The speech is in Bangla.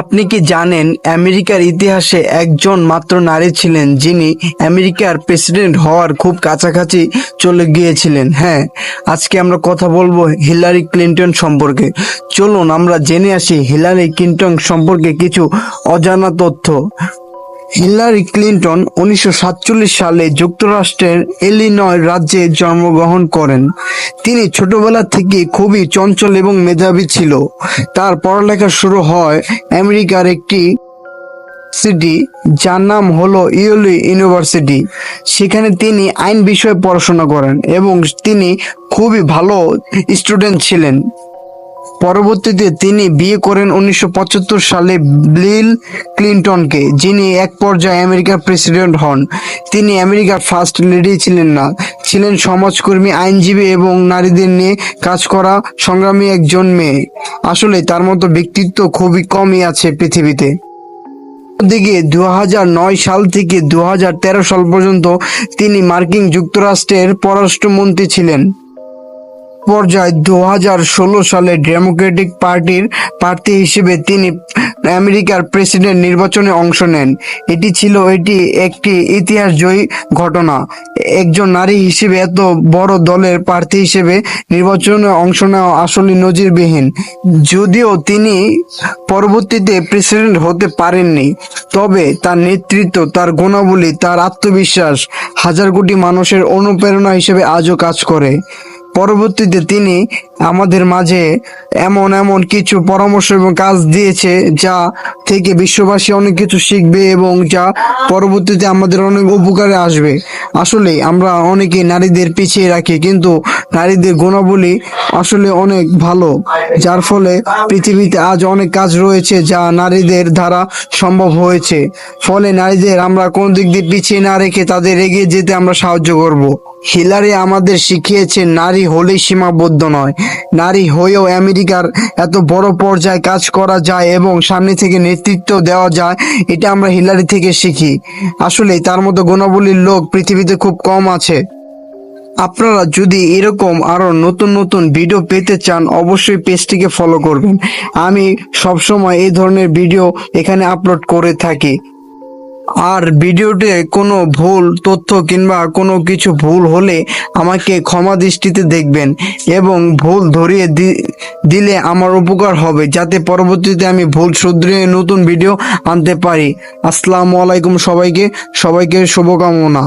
আপনি কি জানেন আমেরিকার ইতিহাসে একজন মাত্র নারী ছিলেন যিনি আমেরিকার প্রেসিডেন্ট হওয়ার খুব কাছাকাছি চলে গিয়েছিলেন? হ্যাঁ, আজকে আমরা কথা বলবো হিলারি ক্লিন্টন সম্পর্কে। চলুন আমরা জেনে আসি হিলারি ক্লিন্টন সম্পর্কে কিছু অজানা তথ্য। হিলারি ক্লিন্টন 1947 সালে যুক্তরাষ্ট্রের ইলিনয় রাজ্যে জন্মগ্রহণ করেন। তিনি ছোটবেলা থেকে খুবই চঞ্চল এবং মেধাবী ছিল। তার পড়ালেখা শুরু হয় আমেরিকার একটি সিটি যার নাম হলো ইয়েল ইউনিভার্সিটি। সেখানে তিনি আইন বিষয়ে পড়াশোনা করেন এবং তিনি খুবই ভালো স্টুডেন্ট ছিলেন। পরবর্তীতে তিনি বিয়ে করেন 1975 সালে বিল ক্লিন্টনকে, যিনি এক পর্যায়ে আমেরিকার প্রেসিডেন্ট হন। তিনি আমেরিকার ফার্স্ট লেডি ছিলেন না, ছিলেন সমাজকর্মী, আইনজীবী এবং নারীদের নিয়ে কাজ করা সংগ্রামী একজন মেয়ে। আসলে তার মতো ব্যক্তিত্ব খুবই কমই আছে পৃথিবীতে। দিকে 2009 সাল থেকে 2013 সাল পর্যন্ত তিনি মার্কিন যুক্তরাষ্ট্রের পররাষ্ট্রমন্ত্রী ছিলেন। পর্যায়ে 2016 সালে ডেমোক্রেটিক পার্টির প্রার্থী হিসেবে তিনি আমেরিকার প্রেসিডেন্ট নির্বাচনে অংশ নেন। এটি একটি ইতিহাসজয়ী ঘটনা। একজন নারী হিসেবে এত বড় দলের প্রার্থী হিসেবে নির্বাচনে অংশ নেওয়া আসলে নজিরবিহীন। যদিও তিনি পরবর্তীতে প্রেসিডেন্ট হতে পারেননি, তবে তার নেতৃত্ব, তার গুণাবলী, তার আত্মবিশ্বাস হাজার কোটি মানুষের অনুপ্রেরণা হিসেবে আজও কাজ করে। পরবর্তীতে তিনি আমাদের মাঝে এমন কিছু পরামর্শ এবং কাজ দিয়েছে যা থেকে বিশ্ববাসী অনেক কিছু শিখবে এবং যা পরবর্তীতে আমাদের অনেক উপকারে আসবে। আসলে আমরা অনেকে নারীদের পিছিয়ে রাখি, কিন্তু নারীদের গুণাবলী আসলে অনেক ভালো, যার ফলে পৃথিবীতে আজ অনেক কাজ রয়েছে যা নারীদের দ্বারা সম্ভব হয়েছে। ফলে নারীদের আমরা কোন দিক দিয়ে পিছিয়ে না রেখে তাদের এগিয়ে যেতে আমরা সাহায্য করব। হিলারি আমাদের শিখিয়েছে নারী হলেই সীমাবদ্ধ নয়, নারী হয়েও আমেরিকার এত বড় পর্যায়ে কাজ করা যায় এবং সামনে থেকে নেতৃত্ব দেওয়া যায়। এটা আমরা হিলারি থেকে শিখি। আসলে তার মতো গুণাবলীর লোক পৃথিবীতে খুব কম আছে। আপনারা যদি এরকম আরো নতুন নতুন ভিডিও পেতে চান, অবশ্যই পেজটিকে ফলো করবেন। আমি সবসময় এই ধরনের ভিডিও এখানে আপলোড করে থাকি। আর ভিডিওতে কোনো ভুল তথ্য কিংবা কোনো কিছু ভুল হলে আমাকে ক্ষমা দৃষ্টিতে দেখবেন এবং ভুল ধরিয়ে দিলে আমার উপকার হবে, যাতে পরবর্তীতে আমি ভুল শুধরিয়ে নতুন ভিডিও আনতে পারি। আসসালামু আলাইকুম সবাইকে শুভকামনা।